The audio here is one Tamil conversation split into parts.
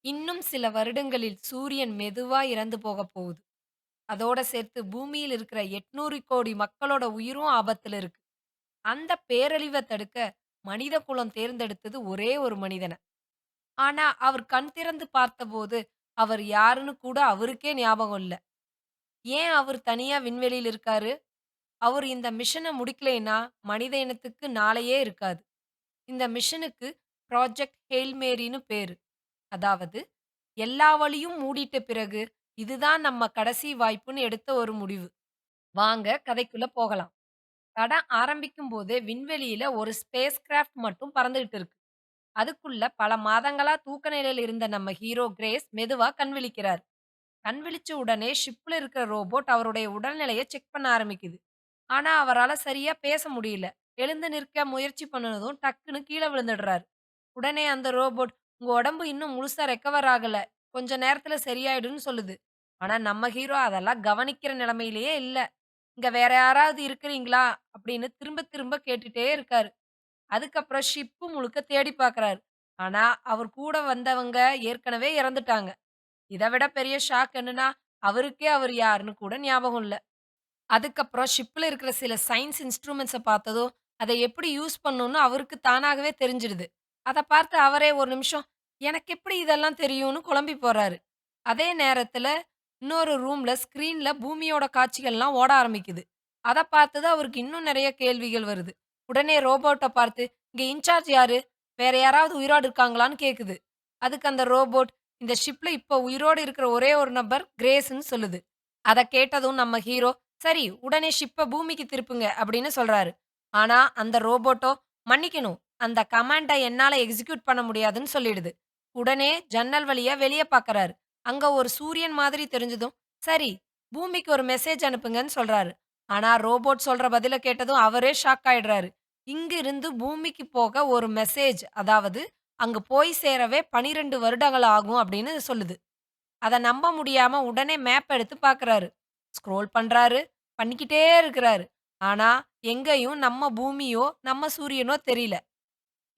இன்னும் சில வருடங்களில் சூரியன் மெதுவா இறந்து போகப் போகுது. அதோட சேர்த்து பூமியில் இருக்கிற 800 கோடி மக்களோட உயிரும் ஆபத்துல இருக்கு. அந்த பேரழிவ தடுக்க மனித குலம் தேர்ந்தெடுத்தது ஒரே ஒரு மனிதன. ஆனா, அவர் கண் திறந்து பார்த்தபோது, அவர் யாருன்னு கூட அவருக்கே ஞாபகம் இல்ல. ஏன் அவர் தனியா விண்வெளியில இருக்காரு? அவர் இந்த மிஷன முடிக்கலைன்னா, மனித இனத்துக்கு நாளையே இருக்காது. இந்த மிஷனுக்கு ப்ராஜெக்ட் ஹெயில் மேரின்னு பேரு. அதாவது எல்லா வழியும் மூடிட்ட பிறகு, இதுதான் நம்ம கடைசி வாய்ப்புன்னு எடுத்த ஒரு முடிவு. வாங்க கதைக்குள்ள போகலாம். படம் ஆரம்பிக்கும்போதே விண்வெளியில ஒரு ஸ்பேஸ் கிராஃப்ட் மட்டும் பறந்துகிட்டு இருக்கு. அதுக்குள்ள பல மாதங்களா தூக்க நிலையில இருந்த நம்ம ஹீரோ கிரேஸ் மெதுவா கண் விழிக்கிறார். கண் விழிச்ச உடனே ஷிப்ல இருக்கிற ரோபோட் அவருடைய உடல்நிலைய செக் பண்ண ஆரம்பிக்குது. ஆனா அவரால சரியா பேச முடியல. எழுந்து நிற்க முயற்சி பண்ணுனதும் டக்குன்னு கீழ விழுந்துடுறாரு. உடனே அந்த ரோபோட், "உங்க உடம்பு இன்னும் முழுசா ரெக்கவர் ஆகல. கொஞ்ச நேரத்துல சரியாயிடும்னு" சொல்லுது. ஆனா நம்ம ஹீரோ அதெல்லாம் கவனிக்கிற நிலைமையிலேயே இல்ல. "இங்க வேற யாராவது இருக்கிறீங்களா?" அப்படின்னு திரும்ப திரும்ப கேட்டுட்டே இருக்காரு. அதுக்கப்புறம் ஷிப்பு முழுக்க தேடி பார்க்குறாரு. ஆனா அவர் கூட வந்தவங்க ஏற்கனவே இறந்துட்டாங்க. இத விட பெரிய ஷாக் என்னன்னா, அவருக்கே அவர் யாருன்னு கூட ஞாபகம் இல்ல. அதுக்கப்புறம் ஷிப்ல இருக்கிற சில சயன்ஸ் இன்ஸ்ட்ருமெண்ட்ஸ பார்த்ததும், அத எப்படி யூஸ் பண்ணணும்னு அவருக்கு தானாகவே தெரிஞ்சிடுது. அத பார்த்து அவரே ஒரு நிமிஷம், "எனக்கு எப்படி இதெல்லாம் தெரியும்னு?" குழம்பி போறாரு. அதே நேரத்துல இன்னொரு ரூம்ல ஸ்க்ரீன்ல பூமியோட காட்சிகள்லாம் ஓட ஆரம்பிக்குது. அத பார்த்ததும் அவருக்கு இன்னும் நெறைய கேள்விகள் வருது. உடனே ரோபோட்ட பார்த்து, "இங்க இன்சார்ஜ் யாரு? வேற யாராவது உயிரோட இருக்காங்களான்னு?" கேக்குது. அதுக்கு அந்த ரோபோட், "இந்த ஷிப்ல இப்ப உயிரோடு இருக்கிற ஒரே ஒரு நபர் கிரேஸ்ன்னு" சொல்லுது. அத கேட்டதும் நம்ம ஹீரோ, "சரி, உடனே ஷிப்ப பூமிக்கு திருப்புங்க" அப்படின்னு சொல்றாரு. ஆனா, அந்த ரோபோட்டோ, "மன்னிக்கணும். அந்த கமாண்ட என்னால எக்ஸிக்யூட் பண்ண முடியாதுன்னு" சொல்லிடுது. உடனே ஜன்னல் வழியா வெளிய பாக்குறாரு. அங்க ஒரு சூரியன் மாதிரி தெரிஞ்சதும், "சரி, பூமிக்கு ஒரு மெசேஜ் அனுப்புங்கன்னு" சொல்றாரு. ஆனா, ரோபோட் சொல்ற பதில கேட்டதும் அவரே ஷாக் ஆயிடுறாரு. இங்கிருந்து பூமிக்கு போக ஒரு மெசேஜ், அதாவது அங்க போய் சேரவே 12 வருடங்கள் ஆகும் அப்படின்னு சொல்லுது. அத நம்ப முடியாம உடனே மேப் எடுத்து பார்க்குறாரு. ஸ்க்ரோல் பண்றாரு, பண்ணிக்கிட்டே இருக்கிறாரு. ஆனா, எங்கேயும் நம்ம பூமியோ, நம்ம சூரியனோ தெரியல.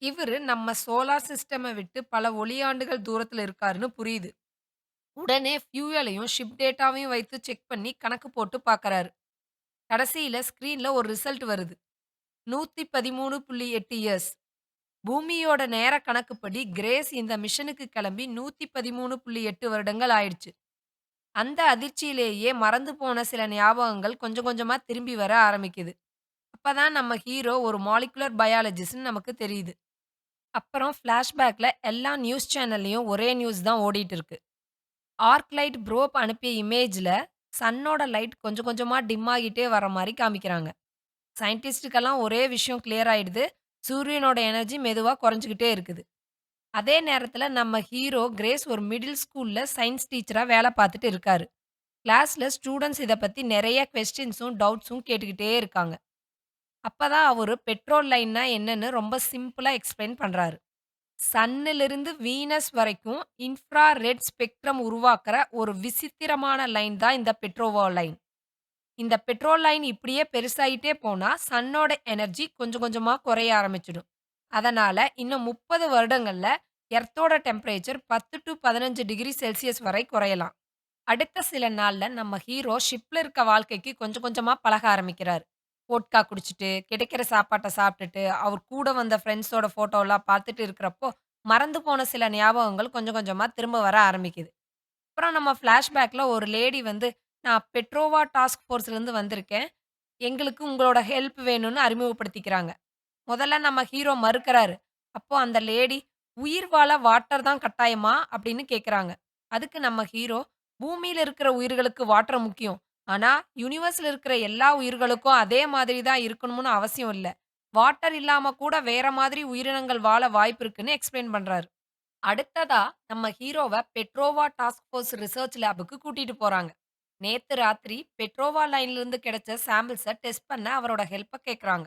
இவரு நம்ம சோலார் சிஸ்டம விட்டு பல ஒளியாண்டுகள் தூரத்துல இருக்காருன்னு புரியுது. உடனே ஃபியூயலையும், ஷிப் டேட்டாவையும் வைத்து செக் பண்ணி கணக்கு போட்டு பார்க்குறாரு. கடைசியில ஸ்க்ரீன்ல ஒரு ரிசல்ட் வருது. 113.8 இயர்ஸ். பூமியோட நேர கணக்குப்படி கிரேஸ் இந்த மிஷனுக்கு கிளம்பி 113.8 வருடங்கள் ஆயிடுச்சு. அந்த அதிர்ச்சியிலேயே மறந்து போன சில ஞாபகங்கள் கொஞ்சம் கொஞ்சமா திரும்பி வர ஆரம்பிக்குது. அப்பதான் நம்ம ஹீரோ ஒரு மாலிகுலர் பயாலஜிஸ்ட்ன்னு நமக்கு தெரியுது. அப்புறம் ஃபிளாஷ்பேக்ல எல்லா நியூஸ் சேனல்லயும் ஒரே நியூஸ் தான் ஓடிட்டு இருக்கு. ஆர்க் லைட் ப்ரோப் அனுப்பிய இமேஜ்ல சன்னோட லைட் கொஞ்சம் கொஞ்சமா டிம் ஆகிட்டே வர மாரி காமிக்கிறாங்க. சயின்டிஸ்ட்டுக்கெல்லாம் ஒரே விஷயம் கிளியர் ஆயிடுது. சூரியனோட எனர்ஜி மெதுவா குறைஞ்சுகிட்டே இருக்குது. அதே நேரத்துல நம்ம ஹீரோ கிரேஸ் ஒரு மிடில் ஸ்கூல்ல சயன்ஸ் டீச்சரா வேல பார்த்துட்டு இருக்காரு. கிளாஸ்ல ஸ்டூடண்ட்ஸ் இத பத்தி நெறைய கொஸ்டின்ஸும், டவுட்ஸும் கேட்டுக்கிட்டே இருக்காங்க. அப்பதான் அவரு பெட்ரோல் லைன்னா என்னன்னு ரொம்ப சிம்பிளா எக்ஸ்பிளைன் பண்றாரு. சன்னிலிருந்து வீனஸ் வரைக்கும் இன்ஃப்ரா ரெட் ஸ்பெக்ட்ரம் உருவாக்குற ஒரு விசித்திரமான லைன் தான் இந்த பெட்ரோவா லைன். இந்த பெட்ரோல் லைன் இப்படியே பெருசாயிட்டே போனா, சன்னோட எனர்ஜி கொஞ்சம் கொஞ்சமா குறைய ஆரம்பிச்சுடும். அதனால இன்னும் 30 வருடங்கள்ல எர்த்தோட டெம்பரேச்சர் 10 டூ 15 டிகிரி செல்சியஸ் வரை குறையலாம். அடுத்த சில நாள்ல நம்ம ஹீரோ ஷிப்ல இருக்க வாழ்க்கைக்கு கொஞ்சம் கொஞ்சமா பழக ஆரம்பிக்கிறாரு. வோட்கா குடிச்சிட்டு, கிடைக்கிற சாப்பாட்ட சாப்பிட்டுட்டு, அவர் கூட வந்த ஃப்ரெண்ட்ஸோட ஃபோட்டோலாம் பார்த்துட்டு இருக்கிறப்போ, மறந்து போன சில ஞாபகங்கள் கொஞ்சம் கொஞ்சமா திரும்ப வர ஆரம்பிக்குது. அப்புறம் நம்ம ஃப்ளாஷ்பேக்ல ஒரு லேடி வந்து, "நான் பெட்ரோவா டாஸ்க் ஃபோர்ஸ்லேருந்து வந்திருக்கேன். எங்களுக்கு உங்களோட ஹெல்ப் வேணும்னு" அறிமுகப்படுத்திக்கிறாங்க. முதல்ல நம்ம ஹீரோ மறுக்கிறாரு. அப்போ அந்த லேடி, "உயிர் வாழ வாட்டர் தான் கட்டாயமா?" அப்படின்னு கேட்குறாங்க. அதுக்கு நம்ம ஹீரோ, "பூமியில இருக்கிற உயிர்களுக்கு வாட்டர் முக்கியம். ஆனா, யுனிவர்ஸ்ல இருக்கிற எல்லா உயிர்களுக்கும் அதே மாதிரி தான் இருக்கணும்னு அவசியம் இல்ல. வாட்டர் இல்லாம கூட வேற மாதிரி உயிரினங்கள் வாழ வாய்ப்பு இருக்குன்னு" எக்ஸ்பிளைன் பண்றாரு. அடுத்ததா நம்ம ஹீரோவ பெட்ரோவா டாஸ்க் ஃபோர்ஸ் ரிசர்ச் லேபுக்கு கூட்டிட்டு போறாங்க. நேத்து ராத்திரி பெட்ரோவா லைன்ல இருந்து கிடைச்ச சாம்பிள்ஸ டெஸ்ட் பண்ண அவரோட ஹெல்ப்ப கேட்குறாங்க.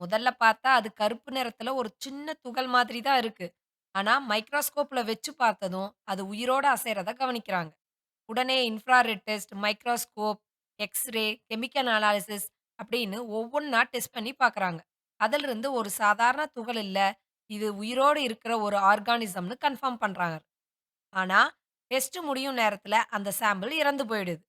முதல்ல பார்த்தா அது கருப்பு நிறத்துல ஒரு சின்ன துகள் மாதிரி தான் இருக்கு. ஆனா மைக்ரோஸ்கோப்ல வச்சு பார்த்ததும் அது உயிரோட அசைறத கவனிக்கிறாங்க. உடனே infrared test, microscope, x-ray, chemical analysis அப்படின்னு ஒவ்வொன்னா டெஸ்ட் பண்ணி பார்க்குறாங்க. அதிலிருந்து ஒரு சாதாரண துகள் இல்ல, இது உயிரோடு இருக்கிற ஒரு ஆர்கானிசம்னு கன்ஃபார்ம் பண்றாங்க. ஆனா, டெஸ்ட் முடியும் நேரத்துல அந்த சாம்பிள் இறந்து போயிடுது.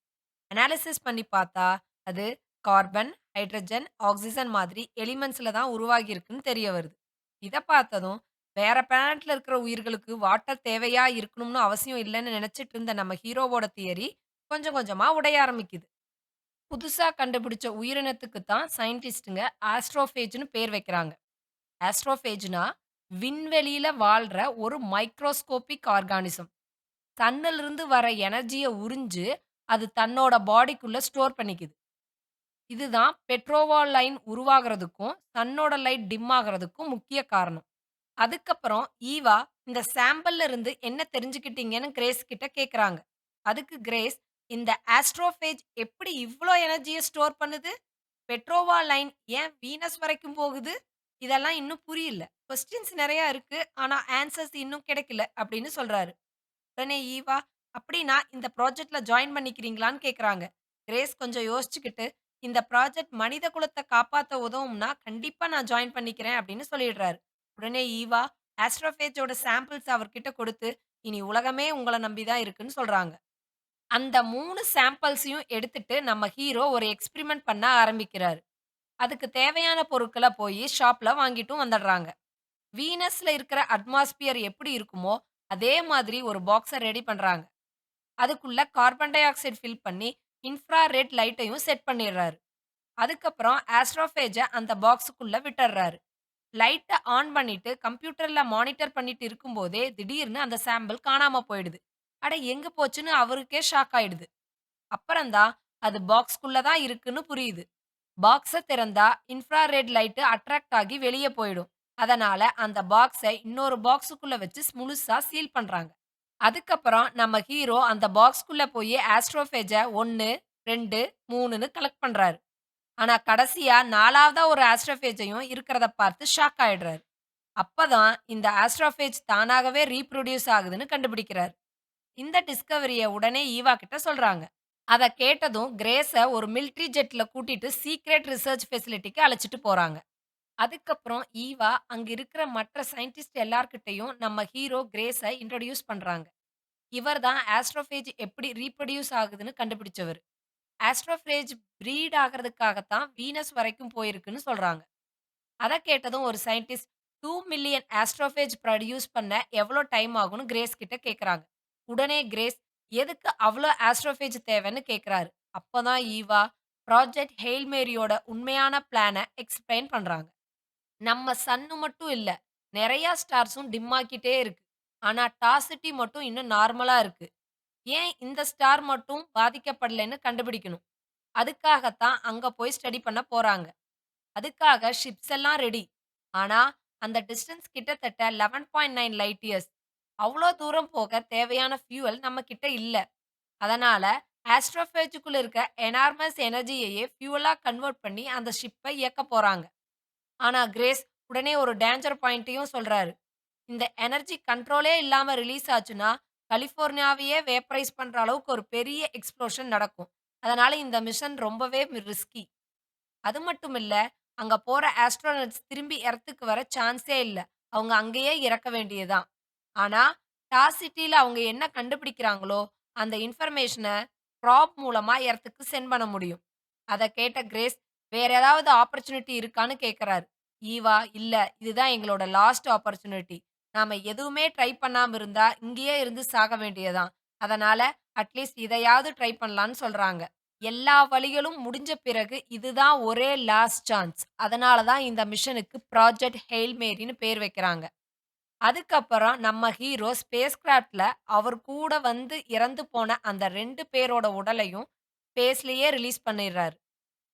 அனாலிசிஸ் பண்ணி பார்த்தா, அது கார்பன், ஹைட்ரஜன், ஆக்ஸிஜன் மாதிரி எலிமெண்ட்ஸ்ல தான் உருவாகியிருக்குன்னு தெரிய வருது. இத பார்த்ததும், வேற பிளானெட்ல இருக்கிற உயிர்களுக்கு வாட்டர் தேவையா இருக்கணும்னு அவசியம் இல்லன்னு நெனச்சிட்டு இருந்த நம்ம ஹீரோவோட தியரி, கொஞ்சம் கொஞ்சமா உடைய ஆரம்பிக்குது. புதுசா கண்டுபிடிச்ச உயிரினத்துக்கு தான் சயின்டிஸ்ட்டுங்க ஆஸ்ட்ரோஃபேஜ்ன்னு பேர் வைக்கிறாங்க. ஆஸ்ட்ரோஃபேஜ்னா விண்வெளியில வாழ்ற ஒரு மைக்ரோஸ்கோபிக் ஆர்கானிசம். சன்னிலிருந்து வர எனர்ஜிய உறிஞ்சு, அது தன்னோட பாடிக்குள்ள ஸ்டோர் பண்ணிக்குது. இதுதான் பெட்ரோவா லைன் உருவாகுறதுக்கும், சன்னோட லைட் டிம் ஆகுறதுக்கும் முக்கிய காரணம். அதுக்கப்புறம் ஈவா இந்த சாம்பிள்ல இருந்து என்ன தெரிஞ்சுக்கிட்டீங்கன்னு கிரேஸ் கிட்ட கேட்குறாங்க. அதுக்கு கிரேஸ், "இந்த ஆஸ்ட்ரோஃபேஜ் எப்படி இவ்ளோ எனர்ஜிய ஸ்டோர் பண்ணுது? பெட்ரோவா லைன் ஏன் வீனஸ் வரைக்கும் போகுது? இதெல்லாம் இன்னும் புரியல. கொஸ்டின்ஸ் நெறைய இருக்கு. ஆனா ஆன்சர்ஸ் இன்னும் கிடைக்கல." அப்படின்னு சொல்றாரு. உடனே ஈவா, "அப்படின்னா இந்த ப்ராஜெக்ட்ல ஜாயின் பண்ணிக்கிறீங்களான்னு?" கேட்குறாங்க. கிரேஸ் கொஞ்சம் யோசிச்சுக்கிட்டு, "இந்த ப்ராஜெக்ட் மனித குலத்த காப்பாத்த உதவும்னா, கண்டிப்பா நான் ஜாயின் பண்ணிக்கிறேன்." அப்படின்னு சொல்லிடுறாரு. உடனே ஈவா, ஆஸ்ட்ரோஃபேஜோட சாம்பிள்ஸ் அவர்கிட்ட கொடுத்து, "இனி உலகமே உங்கள நம்பி தான் இருக்குன்னு" சொல்றாங்க. அந்த 3 சாம்பிள்ஸையும் எடுத்துட்டு நம்ம ஹீரோ ஒரு எக்ஸ்பெரிமென்ட் பண்ண ஆரம்பிக்கிறாரு. அதுக்கு தேவையான பொருட்கள போயி ஷாப்ல வாங்கிட்டும் வந்துடுறாங்க. வீனஸ்ல இருக்கிற அட்மாஸ்பியர் எப்படி இருக்குமோ, அதே மாதிரி ஒரு பாக்ஸ ரெடி பண்றாங்க. அதுக்குள்ள கார்பன் டை ஆக்சைடு ஃபில் பண்ணி, இன்ஃப்ராரெட் லைட்டையும் செட் பண்ணிடுறாரு. அதுக்கப்புறம் ஆஸ்ட்ரோஃபேஜ அந்த பாக்ஸுக்குள்ள விட்டுர்றாரு. லைட்ட ஆன் பண்ணிட்டு கம்ப்யூட்டர்ல மானிட்டர் பண்ணிட்டு இருக்கும்போதே, திடீர்னு அந்த சாம்பிள் காணாம போயிடுது. அட எங்க போச்சுன்னு அவருக்கே ஷாக் ஆயிடுது. அப்புறம் தான் அது பாக்ஸ்க்குள்ள தான் இருக்குன்னு புரியுது. பாக்ஸ திறந்தா இன்ஃப்ராரெட் லைட் அட்ராக்ட் ஆகி வெளிய போயிடும். அதனால அந்த பாக்ஸ இன்னொரு பாக்ஸுக்குள்ள வச்சு முழுசா சீல் பண்றாங்க. அதுக்கப்புறம் நம்ம ஹீரோ அந்த பாக்ஸ்க்குள்ள போயி ஆஸ்ட்ரோஃபேஜ 1, 2, 3ன்னு கலெக்ட் பண்றாரு. ஆனா கடைசியா 4வதா ஒரு ஆஸ்ட்ரோஃபேஜையும் இருக்கிறத பார்த்து ஷாக் ஆயிடுறாரு. அப்பதான் இந்த ஆஸ்ட்ரோஃபேஜ் தானாகவே ரீப்ரொடியூஸ் ஆகுதுன்னு கண்டுபிடிக்கிறாரு. இந்த டிஸ்கவரிய உடனே ஈவா கிட்ட சொல்றாங்க. அத கேட்டதும் கிரேஸ ஒரு மிலிட்டரி ஜெட்ல கூட்டிட்டு சீக்ரெட் ரிசர்ச் ஃபெசிலிட்டிக்கு அழைச்சிட்டு போறாங்க. அதுக்கப்புறம் ஈவா அங்க இருக்கிற மற்ற சயின்டிஸ்ட் எல்லார்கிட்டயும் நம்ம ஹீரோ கிரேஸ இன்ட்ரோடியூஸ் பண்றாங்க. இவர் தான் ஆஸ்ட்ரோஃபேஜ் எப்படி ரீப்ரொடியூஸ் ஆகுதுன்னு கண்டுபிடிச்சவரு. ஆஸ்ட்ரோஃபேஜ் ப்ரீட் ஆகுறதுக்காக தான் வீனஸ் வரைக்கும் போயிருக்குன்னு சொல்றாங்க. அத கேட்டதும் ஒரு சயின்டிஸ்ட் 2 மில்லியன் ஆஸ்ட்ரோஃபேஜ் ப்ரொடியூஸ் பண்ண எவ்வளோ டைம் ஆகும்னு கிரேஸ் கிட்ட கேட்குறாங்க. உடனே கிரேஸ் எதுக்கு அவ்ளோ ஆஸ்ட்ரோஃபேஜ் தேவைன்னு கேட்குறாரு. அப்பதான் ஈவா ப்ராஜெக்ட் ஹெயில் மேரியோட உண்மையான பிளான எக்ஸ்பிளைன் பண்றாங்க. நம்ம சன்னு மட்டும் இல்ல, நெறைய ஸ்டார்ஸும் டிம் ஆக்கிட்டே இருக்கு. ஆனா டாசிட்டி மட்டும் இன்னும் நார்மலா இருக்கு. ஏன் இந்த ஸ்டார் மட்டும் பாதிக்கப்படலைன்னு கண்டுபிடிக்கணும். அதுக்காக தான் அங்க போய் ஸ்டடி பண்ண போறாங்க. அதுக்காக ஷிப்ஸ் எல்லாம் ரெடி. ஆனா, அந்த டிஸ்டன்ஸ் கிட்டத்தட்ட 11.9 லைட் இயர்ஸ். அவ்ளோ தூரம் போக தேவையான ஃபியூயல் நம்ம கிட்ட இல்ல. அதனால ஆஸ்ட்ரோஃபேஜுக்குள்ள இருக்க எனார்மஸ் எனர்ஜியையே ஃபியூவலா கன்வெர்ட் பண்ணி அந்த ஷிப்ப இயக்கப் போறாங்க. ஆனா கிரேஸ் உடனே ஒரு டேஞ்சர் பாயிண்ட்டையும் சொல்றாரு. இந்த எனர்ஜி கண்ட்ரோலே இல்லாம ரிலீஸ் ஆச்சுன்னா, கலிஃபோர்னியாவையே வேப்பரைஸ் பண்ற அளவுக்கு ஒரு பெரிய எக்ஸ்ப்ளோஷன் நடக்கும். அதனால இந்த மிஷன் ரொம்பவே ரிஸ்கி. அது மட்டும் இல்ல, அங்க போற ஆஸ்ட்ரோனட்ஸ் திரும்பி எர்த்துக்கு வர சான்ஸே இல்ல. அவங்க அங்கேயே இறக்க வேண்டியது தான். ஆனா, டாசிட்டில அவங்க என்ன கண்டுபிடிக்கிறாங்களோ, அந்த இன்ஃபர்மேஷன ப்ராப் மூலமா எர்த்துக்கு சென்ட் பண்ண முடியும். அத கேட்ட கிரேஸ், வேற ஏதாவது ஆப்பர்ச்சுனிட்டி இருக்கான்னு கேட்கறாரு. ஈவா, "இல்ல. இதுதான் எங்களோட லாஸ்ட் ஆப்பர்ச்சுனிட்டி. நாம எதுவுமே ட்ரை பண்ணாம இருந்தா, இங்கேயே இருந்து சாக வேண்டியது தான். அதனால அட்லீஸ்ட் இதையாவது ட்ரை பண்ணலான்னு" சொல்றாங்க. எல்லா வழிகளும் முடிஞ்ச பிறகு இதுதான் ஒரே லாஸ்ட் சான்ஸ். அதனால தான் இந்த மிஷனுக்கு ப்ராஜெக்ட் ஹெயில் மேரின்னு பேர் வைக்கிறாங்க. அதுக்கப்புறம் நம்ம ஹீரோ ஸ்பேஸ் கிராஃப்ட்ல அவர் கூட வந்து இறந்து போன அந்த 2 பேரோட உடலையும் ஸ்பேஸ்லயே ரிலீஸ் பண்ணிடுறாரு.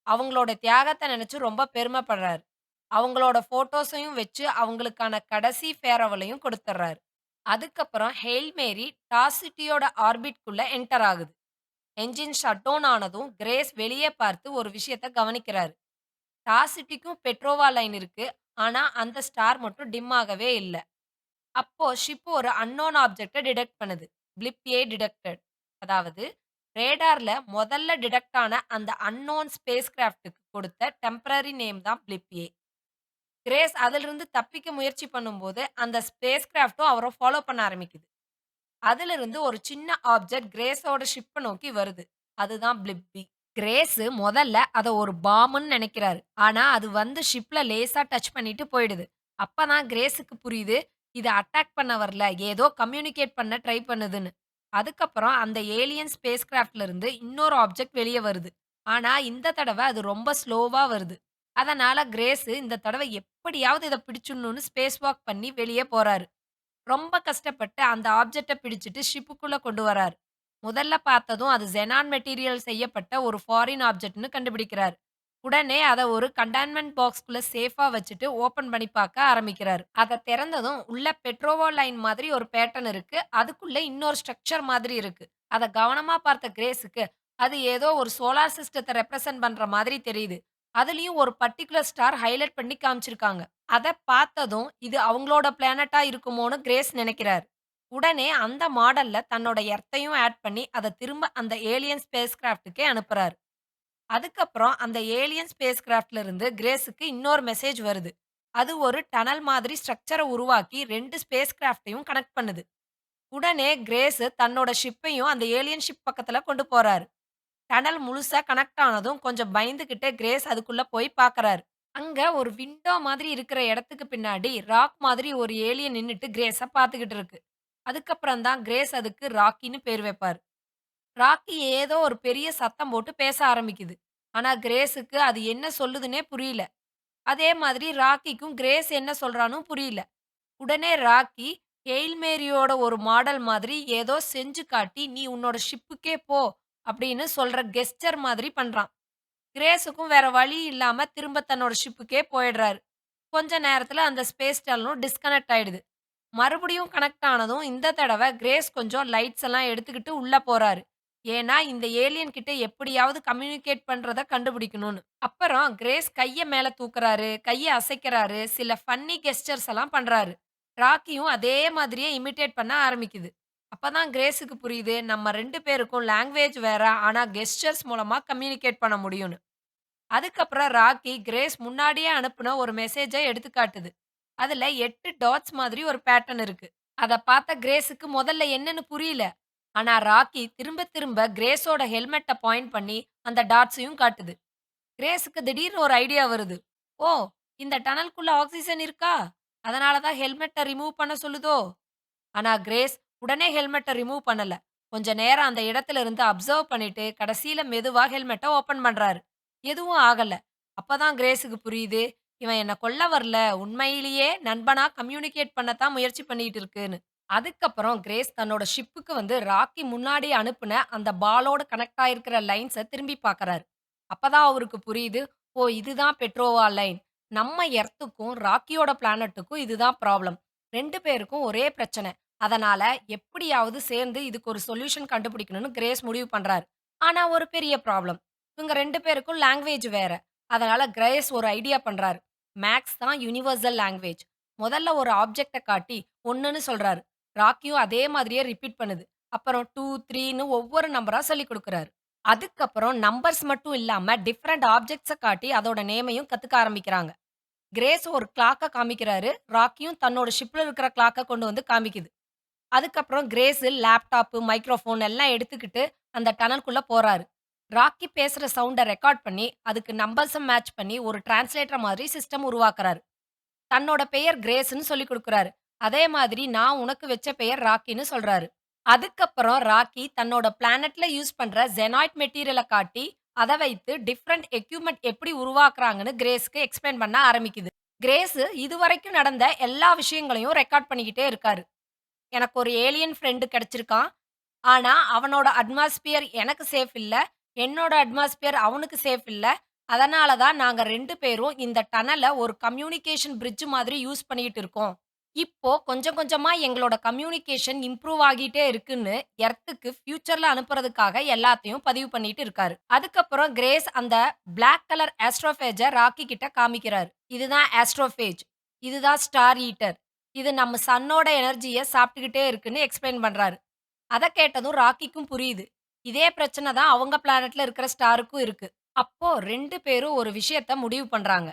அவங்களோட தியாகத்த நினைச்சு ரொம்ப பெருமைப்படுறாரு. அவங்களோட ஃபோட்டோஸையும் வச்சு அவங்களுக்கான கடைசி ஃபேரவலையும் கொடுத்துடுறாரு. அதுக்கப்புறம் ஹெயில் மேரி டாசிட்டியோட ஆர்பிட்குள்ள என்டர் ஆகுது. என்ஜின் ஷட் டவுன் ஆனதும் கிரேஸ் வெளியே பார்த்து ஒரு விஷயத்த கவனிக்கிறாரு. ஸ்டார் சிட்டிக்கும் பெட்ரோவா லைன் இருக்கு. ஆனா அந்த ஸ்டார் மட்டும் டிம் ஆகவே இல்ல. அப்போ ஷிப் ஒரு அன்னோன் ஆப்ஜெக்ட்ட டிடெக்ட் பண்ணுது. பிளிப் ஏ டிடெக்டட். அதாவது ரேடார்ல முதல்ல டிடெக்ட் ஆன அந்த அன்னோன் ஸ்பேஸ் கிராஃப்ட்க்கு கொடுத்த டெம்பரரி நேம் தான் பிளிப் ஏ. கிரேஸ் அதிலிருந்து தப்பிக்க முயற்சி பண்ணும்போது அந்த ஸ்பேஸ் கிராஃப்ட்டும் அவர ஃபாலோ பண்ண ஆரம்பிக்குது. அதிலிருந்து ஒரு சின்ன ஆப்ஜெக்ட் கிரேஸோட ஷிப்ப நோக்கி வருது. அதுதான் பிளிப்பி. கிரேஸ் மொதல்ல அத ஒரு பாம்ப்ன்னு நெனைக்கிறாரு. ஆனா அது வந்து ஷிப்ல லேசா டச் பண்ணிட்டு போயிடுது. அப்பதான் கிரேஸ்க்கு புரியுது, இது அட்டாக் பண்ண வரல. ஏதோ கம்யூனிகேட் பண்ண ட்ரை பண்ணுதுன்னு. அதுக்கப்புறம் அந்த ஏலியன் ஸ்பேஸ் கிராஃப்ட்ல இருந்து இன்னொரு ஆப்ஜெக்ட் வெளிய வருது. ஆனா இந்த தடவ அது ரொம்ப ஸ்லோவா வருது. அதனால கிரேஸ் இந்த தடவ எப்படியாவது இத பிடிச்சுடணும்னு ஸ்பேஸ் வாக் பண்ணி வெளிய போறாரு. ரொம்ப கஷ்டப்பட்டு அந்த ஆப்ஜெக்ட்ட பிடிச்சுட்டு ஷிப்புக்குள்ள கொண்டு வராரு. முதல்ல பார்த்ததும் அது xenon மெட்டீரியல் செய்யப்பட்ட ஒரு ஃபாரின் ஆப்ஜெக்ட்ன்னு கண்டுபிடிக்கிறாரு. உடனே அத ஒரு கண்டெய்ன்மென்ட் பாக்ஸ்க்குள்ள சேஃபா வச்சுட்டு ஓப்பன் பண்ணி பார்க்க ஆரம்பிக்கிறாரு. அத திறந்ததும் உள்ள பெட்ரோவா லைன் மாதிரி ஒரு பேட்டர்ன் இருக்கு. அதுக்குள்ள இன்னொரு ஸ்ட்ரக்சர் மாதிரி இருக்கு. அத கவனமா பார்த்த கிரேஸ்க்கு அது ஏதோ ஒரு சோலார் சிஸ்டத்த ரெப்ரசன்ட் பண்ற மாதிரி தெரியுது. அதுலயும் ஒரு பர்ட்டிகுலர் ஸ்டார் ஹைலைட் பண்ணி காமிச்சிருக்காங்க. அத பார்த்ததும், இது அவங்களோட பிளானட்டா இருக்குமோன்னு கிரேஸ் நெனைக்கிறாரு. உடனே அந்த மாடல்ல தன்னோட எர்த்தையும் ஆட் பண்ணி, அத திரும்ப அந்த ஏலியன் ஸ்பேஸ் கிராஃப்ட்க்கே அனுப்புறாரு. அதுக்கப்புறம் அந்த ஏலியன் ஸ்பேஸ் கிராஃப்ட்ல இருந்து கிரேஸ்க்கு இன்னொரு மெசேஜ் வருது. அது ஒரு டனல் மாதிரி ஸ்ட்ரக்சர உருவாக்கி 2 ஸ்பேஸ் கிராஃப்ட்டையும் கனெக்ட் பண்ணுது. உடனே கிரேஸ் தன்னோட ஷிப்பையும் அந்த ஏலியன் ஷிப் பக்கத்துல கொண்டு போறாரு. டனல் முழுசா கனெக்ட் ஆனதும் கொஞ்சம் பயந்துகிட்டே கிரேஸ் அதுக்குள்ள போய் பார்க்கறாரு. அங்க ஒரு விண்டோ மாதிரி இருக்கிற இடத்துக்கு பின்னாடி ராக் மாதிரி ஒரு ஏலியன் நின்னுட்டு கிரேஸ பார்த்துக்கிட்டு இருக்கு. அதுக்கப்புறம் தான் கிரேஸ் அதுக்கு ராக்கின்னு பேர் வைப்பாரு. ராக்கி ஏதோ ஒரு பெரிய சத்தம் போட்டு பேச ஆரம்பிக்குது. ஆனா கிரேஸுக்கு அது என்ன சொல்லுதுன்னே புரியல. அதே மாதிரி ராக்கிக்கும் கிரேஸ் என்ன சொல்றான்னு புரியல. உடனே ராக்கி ஹெயில் மேரியோட ஒரு மாடல் மாதிரி ஏதோ செஞ்சு காட்டி, "நீ உன்னோட ஷிப்புக்கே போ" அப்படின்னு சொல்ற கெஸ்டர் மாதிரி பண்றான். கிரேஸுக்கும் வேற வழி இல்லாம திரும்ப தன்னோட ஷிப்புக்கே போயிடுறாரு. கொஞ்ச நேரத்துல அந்த ஸ்பேஸ் டனலும் டிஸ்கனெக்ட் ஆயிடுது. மறுபடியும் கனெக்ட் ஆனதும் இந்த தடவ கிரேஸ் கொஞ்சம் லைட்ஸ் எல்லாம் எடுத்துக்கிட்டு உள்ள போறாரு. ஏன்னா இந்த ஏலியன் கிட்ட எப்படியாவது கம்யூனிகேட் பண்றத கண்டுபிடிக்கணும்னு. அப்புறம் கிரேஸ் கைய மேல தூக்குறாரு, கைய அசைக்கிறாரு, சில ஃபன்னி கெஸ்டர்ஸ் எல்லாம் பண்றாரு. ராக்கியும் அதே மாதிரியே இமிட்டேட் பண்ண ஆரம்பிக்குது. அப்பதான் கிரேஸுக்கு புரியுது, நம்ம 2 பேருக்கும் லாங்குவேஜ் வேற, ஆனா கெஸ்டர்ஸ் மூலமா கம்யூனிகேட் பண்ண முடியும்னு. அதுக்கப்புறம் ராக்கி கிரேஸ் முன்னாடியே அனுப்புன ஒரு மெசேஜ எடுத்து காட்டுது. அதுல 8 டாட்ஸ் மாதிரி ஒரு பேட்டர்ன் இருக்கு. அத பார்த்த கிரேஸுக்கு முதல்ல என்னன்னு புரியல. ஆனா ராக்கி திரும்ப திரும்ப கிரேஸோட ஹெல்மெட்ட பாயிண்ட் பண்ணி அந்த டாட்ஸையும் காட்டுது. கிரேஸுக்கு திடீர்னு ஒரு ஐடியா வருது. ஓ! இந்த டனலுக்குள்ள ஆக்ஸிஜன் இருக்கா? அதனால தான் ஹெல்மெட்ட ரிமூவ் பண்ண சொல்லுதோ? ஆனா கிரேஸ் உடனே ஹெல்மெட்ட ரிமூவ் பண்ணல. கொஞ்ச நேரம் அந்த இடத்துல இருந்து அப்சர்வ் பண்ணிட்டு, கடைசில மெதுவா ஹெல்மெட்ட ஓப்பன் பண்றாரு. எதுவும் ஆகல. அப்பதான் கிரேஸுக்கு புரியுது, இவன் என்ன கொல்ல வரல. உண்மையிலேயே நண்பனா கம்யூனிகேட் பண்ண தான் முயற்சி பண்ணிட்டு இருக்குன்னு. அதுக்கப்புறம் கிரேஸ் தன்னோட ஷிப்புக்கு வந்து ராக்கி முன்னாடி அனுப்புன அந்த பாலோட கனெக்ட் ஆயிருக்கிற லைன்ஸ திரும்பி பார்க்கறாரு. அப்பதான் அவருக்கு புரியுது, ஓ! இதுதான் பெட்ரோவா லைன். நம்ம எர்த்துக்கும், ராக்கியோட பிளானட்டுக்கும் இதுதான் ப்ராப்ளம். 2 பேருக்கும் ஒரே பிரச்சனை. அதனால எப்படியாவது சேர்ந்து இதுக்கு ஒரு சொல்யூஷன் கண்டுபிடிக்கணும்னு கிரேஸ் முடிவு பண்றாரு. ஆனா ஒரு பெரிய ப்ராப்ளம். இவங்க 2 பேருக்கும் லாங்குவேஜ் வேற. அதனால கிரேஸ் ஒரு ஐடியா பண்றாரு. மேத்ஸ் தான் யுனிவர்சல் லாங்குவேஜ். முதல்ல ஒரு ஆப்ஜெக்ட்ட காட்டி 1ன்னு சொல்றாரு. ராக்கியும் அதே மாதிரியே ரிப்பீட் பண்ணுது. அப்புறம் 2, 3ன்னு ஒவ்வொரு நம்பரா சொல்லிக் குடுக்குறாரு. அதுக்கப்புறம் நம்பர்ஸ் மட்டும் இல்லாம டிஃபரண்ட் ஆப்ஜெக்ட்ஸ காட்டி அதோட நேமையும் கத்துக்க ஆரம்பிக்கிறாங்க. கிரேஸ் ஒரு கிளாக்க காமிக்கிறாரு. ராக்கியும் தன்னோட ஷிப்ல இருக்கிற கிளாக்க கொண்டு வந்து காமிக்குது. அதுக்கப்புறம் கிரேஸ் லேப்டாப், மைக்ரோஃபோன் எல்லாம் எடுத்துக்கிட்டு அந்த டனல்குள்ள போறாரு. ராக்கி பேசுற சவுண்ட ரெக்கார்ட் பண்ணி, அதுக்கு நம்பர்ஸ மேட்ச் பண்ணி ஒரு டிரான்ஸ்லேட்டர் மாதிரி சிஸ்டம் உருவாக்குறாரு. தன்னோட பெயர் கிரேஸ்ன்னு சொல்லிக் குடுக்குறாரு. அதே மாதிரி நான் உனக்கு வச்ச பெயர் ராக்கின்னு சொல்றாரு. அதுக்கப்புறம் ராக்கி தன்னோட பிளானட்ல யூஸ் பண்ற ஜெனாய்ட் மெட்டீரியல காட்டி, அத வைத்து டிஃபரண்ட் எக்யூப்மென்ட் எப்படி உருவாக்குறாங்கன்னு கிரேஸ்க்கு எக்ஸ்பிளைன் பண்ண ஆரம்பிக்குது. கிரேஸ் இதுவரைக்கும் நடந்த எல்லா விஷயங்களையும் ரெக்கார்ட் பண்ணிக்கிட்டே இருக்காரு. எனக்கு ஒரு ஏலியன் ஃப்ரெண்ட் கிடைச்சிருக்கான். ஆனா, அவனோட அட்மாஸ்பியர் எனக்கு சேஃப் இல்ல. என்னோட அட்மாஸ்பியர் அவனுக்கு சேஃப் இல்ல. அதனால தான் நாங்க 2 பேரும் இந்த டனல ஒரு கம்யூனிகேஷன் பிரிட்ஜ் மாதிரி யூஸ் பண்ணிட்டு இருக்கோம். இப்போ கொஞ்சம் கொஞ்சமா எங்களோட கம்யூனிகேஷன் இம்ப்ரூவ் ஆகிட்டே இருக்குன்னு எர்த்துக்கு ஃபியூச்சர்ல அனுப்புறதுக்காக எல்லாத்தையும் பதிவு பண்ணிட்டு இருக்காரு. அதுக்கப்புறம் கிரேஸ் அந்த பிளாக் கலர் ஆஸ்ட்ரோபேஜ ராக்கி கிட்ட காமிக்கிறாரு. இதுதான் ஆஸ்ட்ரோபேஜ். இதுதான் ஸ்டார் ஈட்டர். இது நம்ம சன்னோட எனர்ஜிய சாப்பிட்டுக்கிட்டே இருக்குன்னு எக்ஸ்பிளைன் பண்றாரு. அத கேட்டதும் ராக்கிக்கும் புரியுது. இதே பிரச்சனை தான் அவங்க பிளானட்ல இருக்கிற ஸ்டாருக்கும் இருக்கு. அப்போ 2 பேரும் ஒரு விஷயத்த முடிவு பண்றாங்க.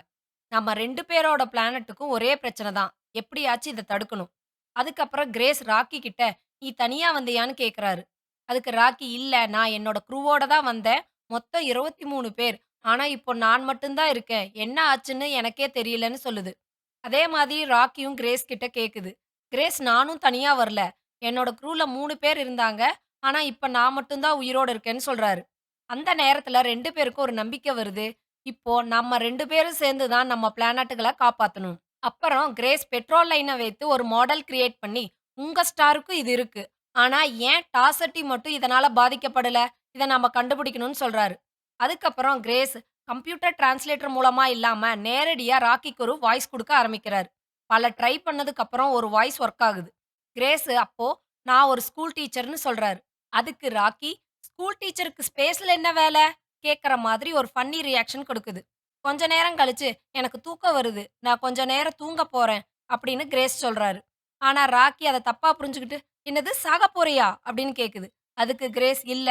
நம்ம 2 பேரோட பிளானட்டுக்கும் ஒரே பிரச்சனை தான். எப்படியாச்சும் இத தடுக்கணும். அதுக்கப்புறம் கிரேஸ் ராக்கி கிட்ட, "நீ தனியா வந்தியான்னு?" கேட்கிறாரு. அதுக்கு ராக்கி, "இல்ல நான் என்னோட க்ரூவோட தான் வந்தேன். மொத்தம் 23 பேர். ஆனா இப்போ நான் மட்டும் தான் இருக்கேன். என்ன ஆச்சுன்னு எனக்கே தெரியலன்னு" சொல்லுது. அதே மாதிரி ராக்கியும் கிரேஸ் கிட்ட கேக்குது. கிரேஸ், "நானும் தனியா வரல. என்னோட க்ரூல 3 பேர் இருந்தாங்க. ஆனா இப்ப நான் மட்டும் தான் உயிரோட இருக்கேன்னு" சொல்றாரு. அந்த நேரத்துல 2 பேருக்கும் ஒரு நம்பிக்கை வருது. இப்போ நம்ம 2 பேரும் சேர்ந்து தான் நம்ம பிளானட்டுகள காப்பாத்தணும். அப்புறம் கிரேஸ் பெட்ரோல் லைன வைத்து ஒரு மாடல் கிரியேட் பண்ணி, "உங்க ஸ்டாருக்கும் இது இருக்கு. ஆனா ஏன் டாசட்டி மட்டும் இதனால பாதிக்கப்படல? இத நாம கண்டுபிடிக்கணும்னு" சொல்றாரு. அதுக்கப்புறம் கிரேஸ் கம்ப்யூட்டர் டிரான்ஸ்லேட்டர் மூலமா இல்லாம, நேரடியா ராக்கிக்கு ஒரு வாய்ஸ் குடுக்க ஆரம்பிக்கிறாரு. பல ட்ரை பண்ணதுக்கு அப்புறம் ஒரு வாய்ஸ் வொர்க் ஆகுது. கிரேஸ் அப்போ, "நான் ஒரு ஸ்கூல் டீச்சர்ன்னு" சொல்றாரு. அதுக்கு ராக்கி, "ஸ்கூல் டீச்சருக்கு ஸ்பேஸ்ல என்ன வேல?" கேட்கிற மாதிரி ஒரு ஃபன்னி ரியாக்ஷன் கொடுக்குது. கொஞ்ச நேரம் கழிச்சு, "எனக்கு தூக்கம் வருது. நான் கொஞ்ச நேரம் தூங்க போறேன்" அப்படின்னு கிரேஸ் சொல்றாரு. ஆனா ராக்கி அத தப்பா புரிஞ்சுகிட்டு, "என்னது சாகப் போறியா?" அப்படின்னு கேக்குது. அதுக்கு கிரேஸ், "இல்ல,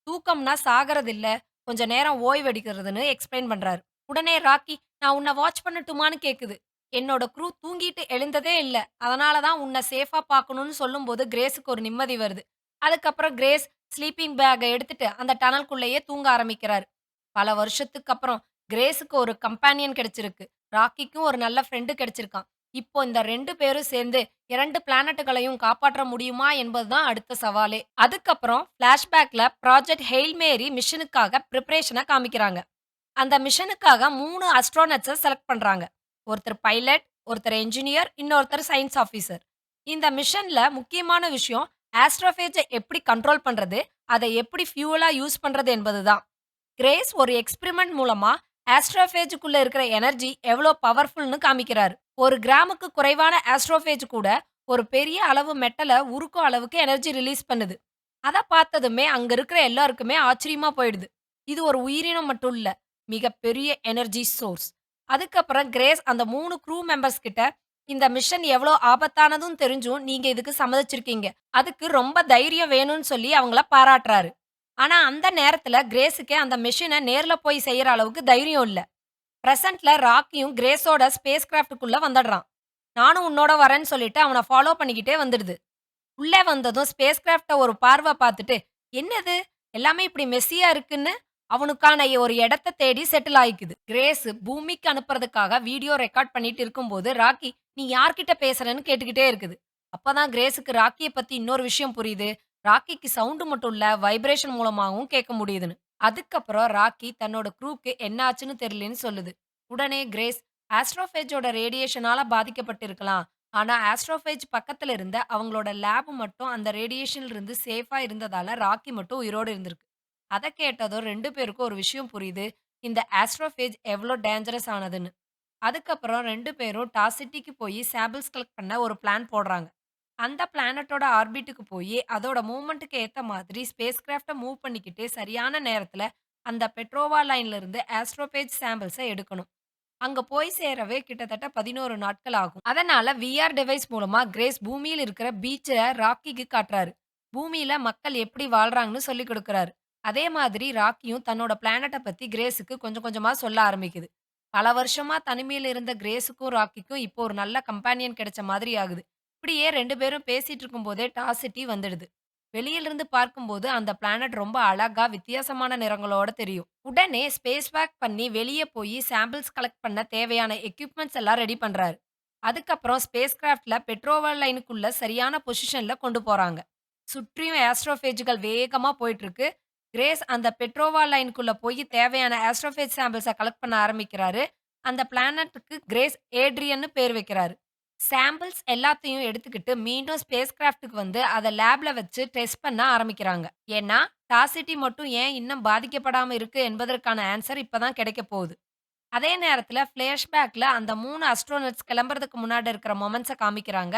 தூக்கம்னா சாகறது இல்ல. கொஞ்ச நேரம் ஓய்வெடுக்கிறதுன்னு" எக்ஸ்பிளைன் பண்றாரு. உடனே ராக்கி, "நான் உன்ன வாட்ச் பண்ணட்டுமான்னு?" கேக்குது. என்னோட க்ரூ தூங்கிட்டு எழுந்ததே இல்ல. அதனால தான் உன்ன சேஃபா பார்க்கணும்னு சொல்லும்போது கிரேஸுக்கு ஒரு நிம்மதி வருது. அதுக்கப்புறம் கிரேஸ் ஸ்லீப்பிங் பேக்க எடுத்துட்டு அந்த டனலுக்குள்ளேயே தூங்க ஆரம்பிக்கிறாரு. பல வருஷத்துக்கு அப்புறம் கிரேஸுக்கு ஒரு கம்பேனியன் கிடைச்சிருக்கு. ராக்கிக்கும் ஒரு நல்ல ஃப்ரெண்ட் கிடைச்சிருக்கான். இப்போ இந்த 2 பேரும் சேர்ந்து 2 பிளானட்டுகளையும் காப்பாற்ற முடியுமா என்பது தான் அடுத்த சவாலே. அதுக்கப்புறம் ஃபிளாஷ்பேக்ல ப்ராஜெக்ட் ஹெயில் மேரி மிஷனுக்காக பிரிப்பரேஷன காமிக்கிறாங்க. அந்த மிஷனுக்காக 3 அஸ்ட்ரோனட்ஸ செலக்ட் பண்றாங்க. ஒருத்தர் பைலட், ஒருத்தர் என்ஜினியர், இன்னொருத்தர் சயன்ஸ் ஆஃபீசர். இந்த மிஷன்ல முக்கியமான விஷயம் ஆஸ்ட்ரோஃபேஜ எப்படி கண்ட்ரோல் பண்றது, அத எப்படி ஃபியூவலா யூஸ் பண்றது என்பது தான். கிரேஸ் ஒரு எக்ஸ்பெரிமென்ட் மூலமா ஆஸ்ட்ரோஃபேஜுக்குள்ள இருக்கிற எனர்ஜி எவ்வளோ பவர்ஃபுல்னு காமிக்கிறாரு. 1 கிராமுக்கு குறைவான ஆஸ்ட்ரோஃபேஜ் கூட ஒரு பெரிய அளவு மெட்டல உருக்கும் அளவுக்கு எனர்ஜி ரிலீஸ் பண்ணுது. அத பார்த்ததுமே அங்க இருக்கிற எல்லாருக்குமே ஆச்சரியமா போயிடுது. இது ஒரு உயிரினம் மட்டும் இல்ல, மிகப்பெரிய எனர்ஜி சோர்ஸ். அதுக்கப்புறம் கிரேஸ் அந்த 3 க்ரூ மெம்பர்ஸ் கிட்ட, "இந்த மிஷன் எவ்வளோ ஆபத்தானதுன்னு தெரிஞ்சும் நீங்க இதுக்கு சம்மதிச்சிருக்கீங்க. அதுக்கு ரொம்ப தைரியம் வேணும்னு" சொல்லி அவங்கள பாராட்டுறாரு. ஆனா அந்த நேரத்துல கிரேஸுக்கு அந்த மெஷின நேர்ல போய் செய்யற அளவுக்கு தைரியம் இல்ல. பிரசன்ட்ல ராக்கியும் கிரேஸோட ஸ்பேஸ் கிராஃப்ட்க்குள்ள வந்துடுறான். "நானும் உன்னோட வரேன்னு" சொல்லிட்டு அவன ஃபாலோ பண்ணிக்கிட்டே வந்துடுது. உள்ளே வந்ததும் ஸ்பேஸ் கிராஃப்ட்ட ஒரு பார்வ பார்த்துட்டு, "என்னது எல்லாமே இப்படி மெஸ்ஸியா இருக்குன்னு" அவனுக்கான ஒரு இடத்த தேடி செட்டில் ஆயிக்குது. கிரேஸ் பூமிக்கு அனுப்புறதுக்காக வீடியோ ரெக்கார்ட் பண்ணிட்டு இருக்கும்போது, ராக்கி, "நீ யார்கிட்ட பேசுறன்னு?" கேட்டுக்கிட்டே இருக்குது. அப்பதான் கிரேஸுக்கு ராக்கிய பத்தி இன்னொரு விஷயம் புரியுது. ராக்கிக்கு சவுண்ட் மட்டும் இல்ல, வைப்ரேஷன் மூலமாவும் கேட்க முடியுதுன்னு. அதுக்கப்புறம் ராக்கி தன்னோட க்ரூக்கு என்ன ஆச்சுன்னு தெரியலன்னு சொல்லுது. உடனே கிரேஸ், "ஆஸ்ட்ரோஃபேஜோட ரேடியேஷனால பாதிக்கப்பட்டிருக்கலாம். ஆனா ஆஸ்ட்ரோஃபேஜ் பக்கத்துல இருந்த அவங்களோட லேப் மட்டும் அந்த ரேடியேஷன்ல இருந்து சேஃபா இருந்ததால ராக்கி மட்டும் உயிரோட இருந்திருக்கு." அத கேட்டதும் 2 பேருக்கும் ஒரு விஷயம் புரியுது. இந்த ஆஸ்ட்ரோஃபேஜ் எவ்ளோ டேஞ்சரஸ் ஆனதுன்னு. அதுக்கப்புறம் 2 பேரும் டாசிட்டிக்கு போயி சாம்பிள்ஸ் கலெக்ட் பண்ண ஒரு பிளான் போடுறாங்க. அந்த பிளானட்டோட ஆர்பிட்டுக்கு போயி, அதோட மூவ்மெண்ட்க்கு ஏத்த மாதிரி ஸ்பேஸ் கிராஃப்ட்ட மூவ் பண்ணிக்கிட்டு சரியான நேரத்துல அந்த பெட்ரோவா லைன்ல இருந்து ஆஸ்ட்ரோபேஜ் சாம்பிள்ஸ எடுக்கணும். அங்க போய் சேரவே கிட்டத்தட்ட 11 நாட்கள் ஆகும். அதனால விஆர் டிவைஸ் மூலமா கிரேஸ் பூமியில இருக்கிற பீச்ச ராக்கிக்கு காட்டுறாரு. பூமியில மக்கள் எப்படி வாழ்றாங்கன்னு சொல்லிக் குடுக்குறாரு. அதே மாதிரி ராக்கியும் தன்னோட பிளானட்ட பத்தி கிரேஸுக்கு கொஞ்சம் கொஞ்சமா சொல்ல ஆரம்பிக்குது. பல வருஷமா தனிமையில இருந்த கிரேஸுக்கும், ராக்கிக்கும் இப்போ ஒரு நல்ல கம்பேனியன் கிடைச்ச மாதிரி ஆகுது. இப்படியே 2 பேரும் பேசிட்டு இருக்கும்போதே டாசிட்டி வந்துடுது. வெளியில இருந்து பார்க்கும்போது அந்த பிளானட் ரொம்ப அழகா வித்தியாசமான நிறங்களோட தெரியும். உடனே ஸ்பேஸ் வாக் பண்ணி வெளிய போயி சாம்பிள்ஸ் கலெக்ட் பண்ண தேவையான எக்யூப்மென்ட்ஸ் எல்லாம் ரெடி பண்றாரு. அதுக்கப்புறம் ஸ்பேஸ் கிராஃப்ட்ல பெட்ரோவல் லைனுக்குள்ள சரியான பொசிஷன்ல கொண்டு போறாங்க. சுற்றியும் ஆஸ்ட்ரோஃபேஜ்கள் வேகமா போயிட்டு இருக்கு. கிரேஸ் அந்த பெட்ரோவா லைனுக்குள்ள போய் தேவையான ஆஸ்ட்ரோஃபேஜ் சாம்பிள்ஸ கலெக்ட் பண்ண ஆரம்பிக்கிறாரு. அந்த பிளானட்டுக்கு கிரேஸ் ஏட்ரியன்னு பேர் வைக்கிறாரு. சாம்பிள்ஸ் எல்லாத்தையும் எடுத்துக்கிட்டு மீண்டும் ஸ்பேஸ் கிராஃப்ட்க்கு வந்து அத லேப்ல வச்சு டெஸ்ட் பண்ண ஆரம்பிக்கிறாங்க. ஏன்னா, டாசிட்டி மட்டும் ஏன் இன்னும் பாதிக்கப்படாம இருக்கு என்பதற்கான ஆன்ஸர் இப்ப தான் கிடைக்கப் போகுது. அதே நேரத்துல ஃபிளாஷ்பேக்ல அந்த 3 அஸ்ட்ரோனட்ஸ் கிளம்புறதுக்கு முன்னாடி இருக்கிற மொமெண்ட்ஸ காமிக்கிறாங்க.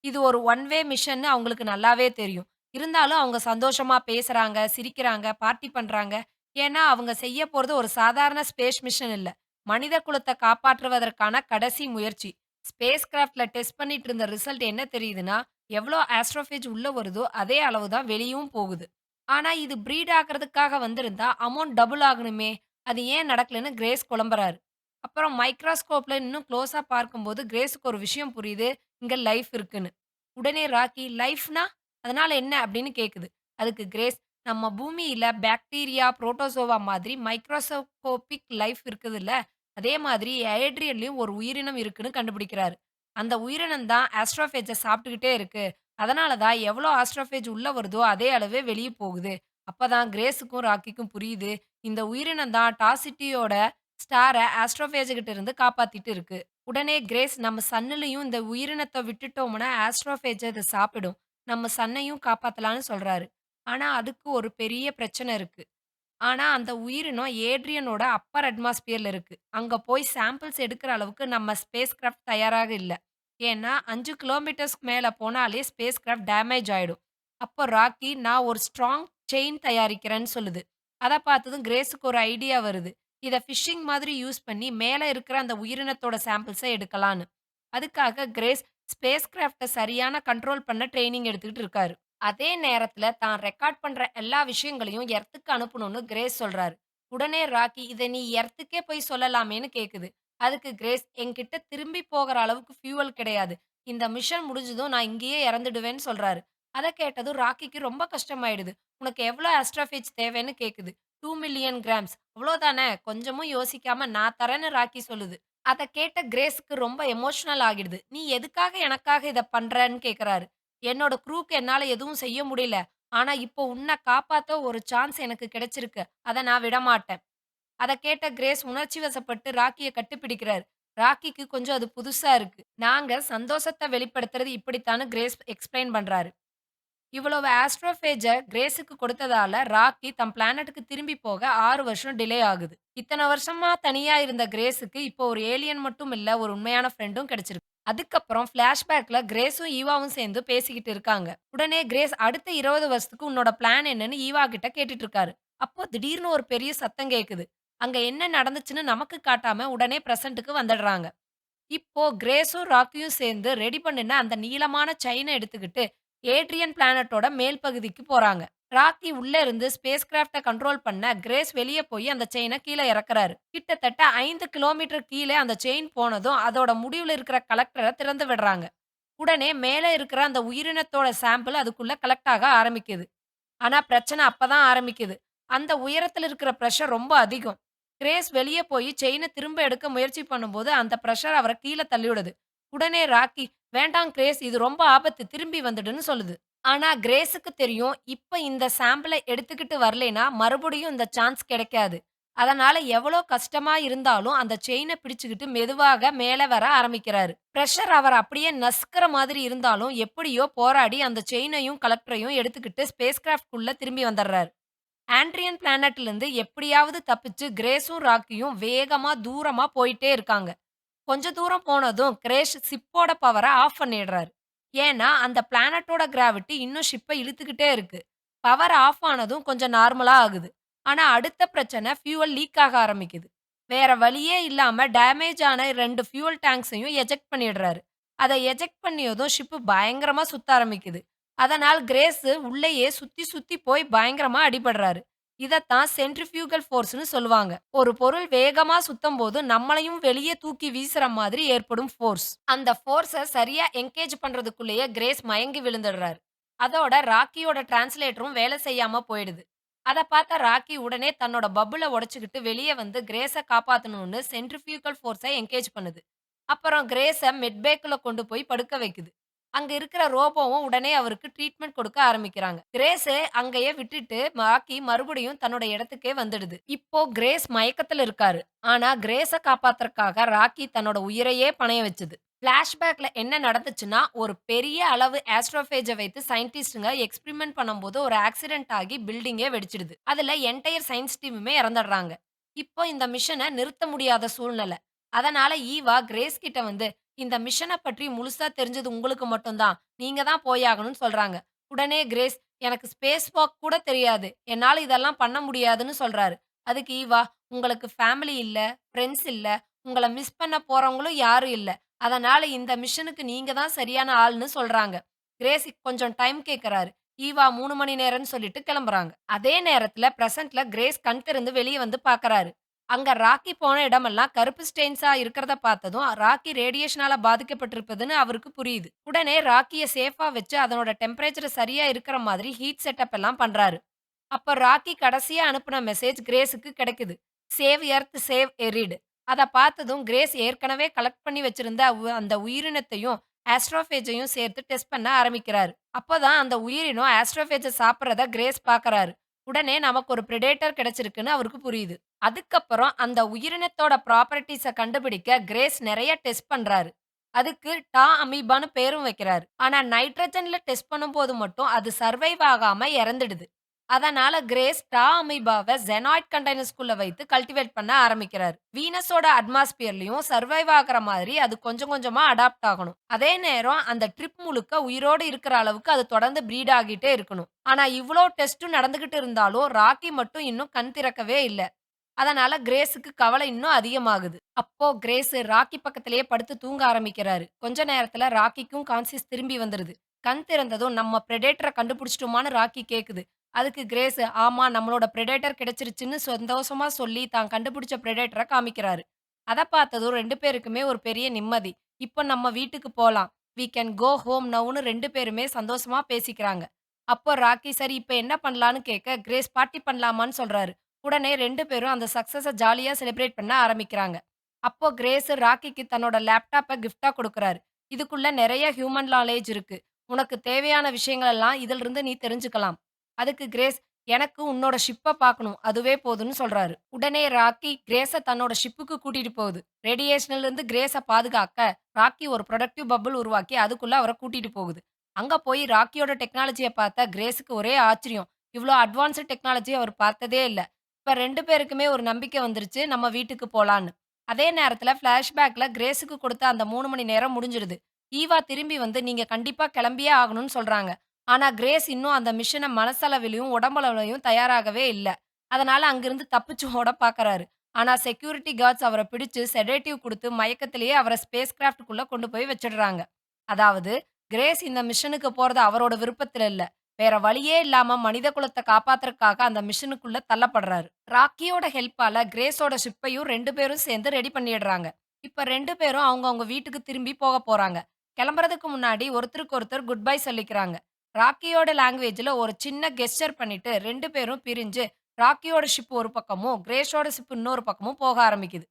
இது ஒரு ஒன் வே மிஷன்னு அவங்களுக்கு நல்லாவே தெரியும். இருந்தாலும் அவங்க சந்தோஷமா பேசுறாங்க, சிரிக்கிறாங்க, பார்ட்டி பண்றாங்க. ஏன்னா, அவங்க செய்ய போறது ஒரு சாதாரண ஸ்பேஸ் மிஷன் இல்ல. மனித குலத்த காப்பாற்றுவதற்கான கடைசி முயற்சி. ஸ்பேஸ் கிராஃப்ட்ல டெஸ்ட் பண்ணிட்டு இருந்த ரிசல்ட் என்ன தெரியுதுன்னா, எவ்ளோ ஆஸ்ட்ரோஃபேஜ் உள்ள வருதோ, அதே அளவு தான் வெளியவும் போகுது. ஆனா, இது ப்ரீட் ஆகுறதுக்காக வந்திருந்தா அமௌண்ட் டபுள் ஆகணுமே! அது ஏன் நடக்கலன்னு கிரேஸ் குழம்புறாரு. அப்புறம் மைக்ரோஸ்கோப்ல இன்னும் க்ளோஸா பார்க்கும்போது கிரேஸ்க்கு ஒரு விஷயம் புரியுது. இங்க லைஃப் இருக்குன்னு. உடனே ராக்கி, "லைஃப்னா?" அதனால என்ன அப்படின்னு கேக்குது. அதுக்கு கிரேஸ், நம்ம பூமியில பாக்டீரியா, புரோட்டோசோவா மாதிரி மைக்ரோஸ்கோபிக் லைஃப் இருக்குதுல்ல, அதே மாதிரி ஏட்ரியன்லயும் ஒரு உயிரினம் இருக்குன்னு கண்டுபிடிக்கிறாரு. அந்த உயிரினம் தான் ஆஸ்ட்ரோபேஜ சாப்பிட்டுக்கிட்டே இருக்கு. அதனால தான் எவ்வளோ ஆஸ்ட்ரோபேஜ் உள்ள வருதோ, அதே அளவே வெளிய போகுது. அப்பதான் கிரேஸுக்கும், ராக்கிக்கும் புரியுது. இந்த உயிரினம் தான் டாசிட்டியோட ஸ்டார ஆஸ்ட்ரோபேஜ் கிட்ட இருந்து காப்பாத்திட்டு இருக்கு. உடனே கிரேஸ், நம்ம சன்னுலயும் இந்த உயிரினத்த விட்டுட்டோம்னா ஆஸ்ட்ரோபேஜ இத சாப்பிடும். நம்ம சன்னையும் காப்பாத்தலாம்னு சொல்றாரு. ஆனா, அதுக்கு ஒரு பெரிய பிரச்சனை இருக்கு. ஆனா, அந்த உயிரினம் ஏட்ரியனோட அப்பர் அட்மாஸ்பியர்ல இருக்கு. அங்க போய் சாம்பிள்ஸ் எடுக்கிற அளவுக்கு நம்ம ஸ்பேஸ் கிராஃப்ட் தயாராக இல்ல. ஏன்னா, 5 கிலோமீட்டர்ஸ்க்கு மேல போனாலே ஸ்பேஸ் கிராஃப்ட் டேமேஜ் ஆயிடும். அப்போ ராக்கி, நான் ஒரு ஸ்ட்ராங் செயின் தயாரிக்கிறேன்னு சொல்லுது. அத பார்த்ததும் கிரேஸுக்கு ஒரு ஐடியா வருது. இத ஃபிஷிங் மாதிரி யூஸ் பண்ணி மேல இருக்கிற அந்த உயிரினத்தோட சாம்பிள்ஸ எடுக்கலான்னு. அதுக்காக கிரேஸ் ஸ்பேஸ் கிராஃப்ட்ட சரியான கண்ட்ரோல் பண்ண ட்ரெய்னிங் எடுத்துக்கிட்டு இருக்காரு. அதே நேரத்துல தான் ரெக்கார்ட் பண்ற எல்லா விஷயங்களையும் எர்த்துக்கு அனுப்பணும்னு கிரேஸ் சொல்றாரு. உடனே ராக்கி, இத நீ எர்த்துக்கே போய் சொல்லலாமேன்னு கேக்குது. அதுக்கு கிரேஸ், என்கிட்ட திரும்பி போகிற அளவுக்கு ஃபியூவல் கிடையாது. இந்த மிஷன் முடிஞ்சதும் நான் இங்கேயே இறந்துடுவேன்னு சொல்றாரு. அத கேட்டதும் ராக்கிக்கு ரொம்ப கஷ்டமாயிடுது. உனக்கு எவ்ளோ ஆஸ்ட்ரோஃபேஜ் தேவைன்னு கேக்குது. 2 மில்லியன் கிராம்ஸ். அவ்ளோதானே? கொஞ்சமும் யோசிக்காம நான் தரேன்னு ராக்கி சொல்லுது. அத கேட்ட கிரேஸ்க்கு ரொம்ப எமோஷனல் ஆகிடுது. நீ எதுக்காக எனக்காக இத பண்றன்னு கேக்குறாரு. என்னோட க்ரூக்கு என்னால எதுவும் செய்ய முடியல. ஆனா, இப்போ உன்ன காப்பாத்த ஒரு சான்ஸ் எனக்கு கிடைச்சிருக்கு. அத நான் விடமாட்டேன். அத கேட்ட கிரேஸ் உணர்ச்சி வசப்பட்டு ராக்கிய கட்டிப்பிடிக்கிறாரு. ராக்கிக்கு கொஞ்சம் அது புதுசா இருக்கு. நாங்க சந்தோஷத்த வெளிப்படுத்துறது இப்படித்தான்னு கிரேஸ் எக்ஸ்பிளைன் பண்றாரு. இவ்வளவு ஆஸ்ட்ரோஃபேஜ கிரேஸுக்கு கொடுத்ததால, ராக்கி தன் பிளானட்டுக்கு திரும்பி போக 6 வருஷம் டிலே ஆகுது. இத்தன வருஷமா தனியா இருந்த கிரேஸுக்கு இப்போ ஒரு ஏலியன் மட்டும் இல்ல, ஒரு உண்மையான ஃப்ரெண்டும் கிடைச்சிருக்கு. அதுக்கப்புறம் ஃபிளாஷ்பேக்ல கிரேஸும், ஈவாவும் சேர்ந்து பேசிக்கிட்டு இருக்காங்க. உடனே கிரேஸ், அடுத்த 20 வருஷத்துக்கு உன்னோட பிளான் என்னன்னு ஈவா கிட்ட கேட்டுட்டு இருக்காரு. அப்போ திடீர்னு ஒரு பெரிய சத்தம் கேக்குது. அங்க என்ன நடந்துச்சுன்னு நமக்கு காட்டாம உடனே பிரசன்ட்க்கு வந்துடுறாங்க. இப்போ கிரேஸும், ராக்கியும் சேர்ந்து ரெடி பண்ணுன அந்த நீளமான செயின எடுத்துக்கிட்டு, ஏட்ரியன் பிளானட்டோட மேல் பகுதிக்கு போறாங்க. ராக்கி உள்ள இருந்து ஸ்பேஸ் கிராஃப்ட்ட கண்ட்ரோல் பண்ண, கிரேஸ் வெளிய போய் அந்த செயின கீழ இறக்குறாரு. கிட்டத்தட்ட 5 கிலோமீட்டர் கீழ அந்த செயின் போனதும், அதோட முடிவுல இருக்கிற கலெக்டர திறந்து விடுறாங்க. உடனே மேல இருக்கிற அந்த உயிரினத்தோட சாம்பிள் அதுக்குள்ள கலெக்ட் ஆக ஆரம்பிக்குது. ஆனா பிரச்சனை அப்பதான் ஆரம்பிக்குது. அந்த உயரத்துல இருக்கிற பிரஷர் ரொம்ப அதிகம். கிரேஸ் வெளிய போய் செயின திரும்ப எடுக்க முயற்சி பண்ணும்போது, அந்த பிரஷர் அவர கீழ தள்ளிவிடுது. உடனே ராக்கி, "வேண்டாம் கிரேஸ், இது ரொம்ப ஆபத்து. திரும்பி வந்துடுன்னு" சொல்லுது. ஆனா கிரேஸுக்கு தெரியும், இப்ப இந்த சாம்பிள எடுத்துக்கிட்டு வரலைன்னா, மறுபடியும் இந்த சான்ஸ் கிடைக்காது. அதனால எவ்வளோ கஷ்டமா இருந்தாலும், அந்த செயின பிடிச்சுக்கிட்டு மெதுவாக மேல வர ஆரம்பிக்கிறாரு. பிரஷர் அவர அப்படியே நசுக்குற மாதிரி இருந்தாலும், எப்படியோ போராடி அந்த செயினையும், கலெக்டரையும் எடுத்துக்கிட்டு ஸ்பேஸ் கிராஃப்ட்குள்ள திரும்பி வந்துர்றாரு. ஆண்ட்ரியன் பிளானட்லருந்து எப்படியாவது தப்பிச்சு கிரேஸும், ராக்கியும் வேகமா தூரமா போயிட்டே இருக்காங்க. கொஞ்ச தூரம் போனதும் கிரேஷ் ஷிப்போட பவர ஆஃப் பண்ணிடுறாரு. ஏன்னா, அந்த பிளானட்டோட கிராவிட்டி இன்னும் ஷிப்ப இழுத்துக்கிட்டே இருக்கு. பவர் ஆஃப் ஆனதும் கொஞ்சம் நார்மலா ஆகுது. ஆனா, அடுத்த பிரச்சனை ஃபியூவல் லீக் ஆக ஆரம்பிக்குது. வேற வழியே இல்லாம டேமேஜ் ஆன 2 ஃபியூவல் டேங்க்ஸையும் எஜெக்ட் பண்ணிடுறாரு. அத எஜெக்ட் பண்ணியதும் ஷிப் பயங்கரமா சுத்த ஆரம்பிக்குது. அதனால் கிரேஸ் உள்ளேயே சுத்தி சுத்தி போய் பயங்கரமா அடிபடுறாரு. இதத்தான் சென்ட்ரிஃபியூகல் ஃபோர்ஸ்ன்னு சொல்லுவாங்க. ஒரு பொருள் வேகமா சுத்தம்போது நம்மளையும் வெளியே தூக்கி வீசுற மாதிரி ஏற்படும் ஃபோர்ஸ். அந்த ஃபோர்ஸ சரியா என்கேஜ் பண்றதுக்குள்ளேயே கிரேஸ் மயங்கி விழுந்துடுறாரு. அதோட ராக்கியோட டிரான்ஸ்லேட்டரும் வேலை செய்யாம போயிடுது. அத பார்த்த ராக்கி உடனே தன்னோட பப்புல உடைச்சுக்கிட்டு வெளிய வந்து கிரேஸ காப்பாத்தணும்னு சென்ட்ரிஃபியூகல் ஃபோர்ஸ என்கேஜ் பண்ணுது. அப்புறம் கிரேஸ மெட்பேக்குள்ள கொண்டு போய் படுக்க வைக்குது. அங்க இருக்கிற ரோபோவும் உடனே அவருக்கு ட்ரீட்மெண்ட் கொடுக்க ஆரம்பிக்கிறாங்க. கிரேஸ அங்கேயே விட்டுட்டு ராக்கி மறுபடியும் தன்னோட இடத்துக்கே வந்துடுது. இப்போ கிரேஸ் மயக்கத்துல இருக்காரு. ஆனா கிரேஸ காப்பாத்துறதுக்காக ராக்கி தன்னோட உயிரையே பணயம் வச்சது. ஃபிளாஷ்பேக்ல என்ன நடந்துச்சுன்னா, ஒரு பெரிய அளவு ஆஸ்ட்ரோபேஜ வைத்து சயின்டிஸ்ட்ங்க எக்ஸ்பெரிமென்ட் பண்ணும்போது ஒரு ஆக்சிடென்ட் ஆகி பில்டிங்கே வெடிச்சிடுது. அதுல என்டயர் சயின்ஸ் டீமுமே இறந்துடுறாங்க. இப்போ இந்த மிஷன நிறுத்த முடியாத சூழ்நிலை. அதனால ஈவா கிரேஸ் கிட்ட வந்து, இந்த மிஷன பற்றி முழுசா தெரிஞ்சது உங்களுக்கு மட்டும் தான். நீங்க தான் போயாகணும்னு சொல்றாங்க. உடனே கிரேஸ், எனக்கு ஸ்பேஸ் வாக் கூட தெரியாது. என்னால இதெல்லாம் பண்ண முடியாதுன்னு சொல்றாரு. அதுக்கு ஈவா, உங்களுக்கு ஃபேமிலி இல்ல, ஃபிரெண்ட்ஸ் இல்ல, உங்கள மிஸ் பண்ண போறவங்களும் யாரும் இல்ல. அதனால இந்த மிஷனுக்கு நீங்க தான் சரியான ஆள்ன்னு சொல்றாங்க. கிரேஸ் கொஞ்சம் டைம் கேட்கறாரு. ஈவா 3 மணி நேரம்னு சொல்லிட்டு கிளம்புறாங்க. அதே நேரத்துல பிரசன்ட்ல கிரேஸ் கண் திறந்து வெளிய வந்து பார்க்கறாரு. அங்க ராக்கி போன இடமெல்லாம் கருப்பு ஸ்டெயின்ஸா இருக்கிறத பார்த்ததும், ராக்கி ரேடியேஷனால பாதிக்கப்பட்டிருப்பதுன்னு அவருக்கு புரியுது. உடனே ராக்கிய சேஃபா வச்சு அதனோட டெம்பரேச்சர் சரியா இருக்கிற மாதிரி ஹீட் செட்டப் எல்லாம் பண்றாரு. அப்ப ராக்கி கடைசியா அனுப்புன மெசேஜ் கிரேஸுக்கு கிடைக்குது. Save Earth, save Earth. அத பார்த்ததும் கிரேஸ் ஏற்கனவே கலெக்ட் பண்ணி வச்சிருந்த அந்த உயிரினத்தையும், ஆஸ்ட்ரோஃபேஜையும் சேர்த்து டெஸ்ட் பண்ண ஆரம்பிக்கிறாரு. அப்பதான் அந்த உயிரினம் ஆஸ்ட்ரோஃபேஜ சாப்பிடுறத கிரேஸ் பார்க்கறாரு. உடனே நமக்கு ஒரு பிரெடேட்டர் கிடைச்சிருக்குன்னு அவருக்கு புரியுது. அதுக்கப்புறம் அந்த உயிரினத்தோட ப்ராப்பர்ட்டீஸ கண்டுபிடிக்க கிரேஸ் நெறைய டெஸ்ட் பண்றாரு. அதுக்கு டா அமீபான்னு பேரும் வைக்கிறாரு. ஆனா நைட்ரஜன்ல டெஸ்ட் பண்ணும்போது மட்டும் அது சர்வைவ் ஆகாம இறந்துடுது. அதனால கிரேஸ் டா அமீபாவ ஜெனாய்ட் கண்டெய்னர்ஸ்குள்ள வைத்து கல்டிவேட் பண்ண ஆரம்பிக்கிறாரு. வீனஸோட அட்மாஸ்பியர்லயும் சர்வைவ் ஆகுற மாதிரி அது கொஞ்சம் கொஞ்சமா அடாப்ட் ஆகணும். அதே நேரம் அந்த ட்ரிப் முழுக்க உயிரோடு இருக்கிற அளவுக்கு அது தொடர்ந்து ப்ரீட் ஆகிட்டே இருக்கணும். ஆனா இவ்ளோ டெஸ்டும் நடந்துகிட்டு இருந்தாலும் ராக்கி மட்டும் இன்னும் கண் திறக்கவே இல்ல. அதனால கிரேஸுக்கு கவலை இன்னும் அதிகமாகுது. அப்போ கிரேஸ் ராக்கி பக்கத்திலேயே படுத்து தூங்க ஆரம்பிக்கிறாரு. கொஞ்ச நேரத்துல ராக்கிக்கும் கான்ஷியஸ் திரும்பி வந்துருது. கண் திறந்ததும் நம்ம பிரெடேட்டர கண்டுபிடிச்சிட்டோமான்னு ராக்கி கேக்குது. அதுக்கு கிரேஸ் ஆமா நம்மளோட பிரெடேட்டர் கிடைச்சிருச்சுன்னு சந்தோஷமா சொல்லி தான் கண்டுபிடிச்ச பிரெடேட்டர காமிக்கிறாரு. அத பார்த்ததும் 2 பேருக்குமே ஒரு பெரிய நிம்மதி. இப்போ நம்ம வீட்டுக்கு போலாம். வி கேன் கோ ஹோம் நவ்னு 2 பேருமே சந்தோஷமா பேசிக்கிறாங்க. அப்போ ராக்கி சரி இப்ப என்ன பண்ணலான்னு கேட்க கிரேஸ் பார்ட்டி பண்ணலாமான்னு சொல்றாரு. உடனே 2 பேரும் அந்த சக்சஸ ஜாலியா செலிப்ரேட் பண்ண ஆரம்பிக்கிறாங்க. அப்போ கிரேஸ் ராக்கிக்கு தன்னோட லேப்டாப்ப கிஃப்ட்டா குடுக்குறாரு. இதுக்குள்ள நெறைய ஹியூமன் நாலேட்ஜ் இருக்கு. உனக்கு தேவையான விஷயங்கள் எல்லாம் இதிலிருந்து நீ தெரிஞ்சுக்கலாம். அதுக்கு கிரேஸ் எனக்கு உன்னோட ஷிப்ப பார்க்கணும். அதுவே போதும்னு சொல்றாரு. உடனே ராக்கி கிரேஸ தன்னோட ஷிப்புக்கு கூட்டிட்டு போகுது. ரேடியேஷன்ல இருந்து கிரேஸ பாதுகாக்க ராக்கி ஒரு புரொடக்டிவ் பபிள் உருவாக்கி அதுக்குள்ள அவர கூட்டிட்டு போகுது. அங்க போய் ராக்கியோட டெக்னாலஜிய பார்த்த கிரேஸ்க்கு ஒரே ஆச்சரியம். இவ்ளோ அட்வான்ஸ்ட் டெக்னாலஜி அவர் பார்த்ததே இல்ல. இப்ப 2 பேருக்குமே ஒரு நம்பிக்கை வந்துருச்சு, நம்ம வீட்டுக்கு போலான்னு. அதே நேரத்துல ஃபிளாஷ்பேக்ல கிரேஸுக்கு கொடுத்த அந்த 3 மணி நேரம் முடிஞ்சிருது. ஈவா திரும்பி வந்து நீங்க கண்டிப்பா கிளம்பியே ஆகணும்னு சொல்றாங்க. ஆனா கிரேஸ் இன்னும் அந்த மிஷன மனசளவிலும், உடம்பளவிலும் தயாராகவே இல்ல. அதனால அங்கிருந்து தப்பிச்சு ஓட பார்க்கறாரு. ஆனா செக்யூரிட்டி கார்ட்ஸ் அவர பிடிச்சு செடேட்டிவ் குடுத்து மயக்கத்திலேயே அவர ஸ்பேஸ் கிராஃப்ட்குள்ள கொண்டு போய் வச்சுடுறாங்க. அதாவது கிரேஸ் இந்த மிஷனுக்கு போறது அவரோட விருப்பத்துல இல்ல. வேற வழியே இல்லாம மனித குலத்த காப்பாத்துறதுக்காக அந்த மிஷனுக்குள்ள தள்ளப்படுறாரு. ராக்கியோட ஹெல்ப்பால கிரேஸோட ஷிப்பையும் 2 பேரும் சேர்ந்து ரெடி பண்ணிடுறாங்க. இப்ப 2 பேரும் அவங்கவங்க வீட்டுக்கு திரும்பி போறாங்க. கிளம்புறதுக்கு முன்னாடி ஒருத்தருக்கு ஒருத்தர் குட் பை சொல்லிக்கிறாங்க. ராக்கியோட லாங்குவேஜ்ல ஒரு சின்ன கெஸ்டர் பண்ணிட்டு 2 பேரும் பிரிஞ்சு ராக்கியோட ஷிப் ஒரு பக்கமும், கிரேஸோட ஷிப் இன்னொரு பக்கமும் போக ஆரம்பிக்குது.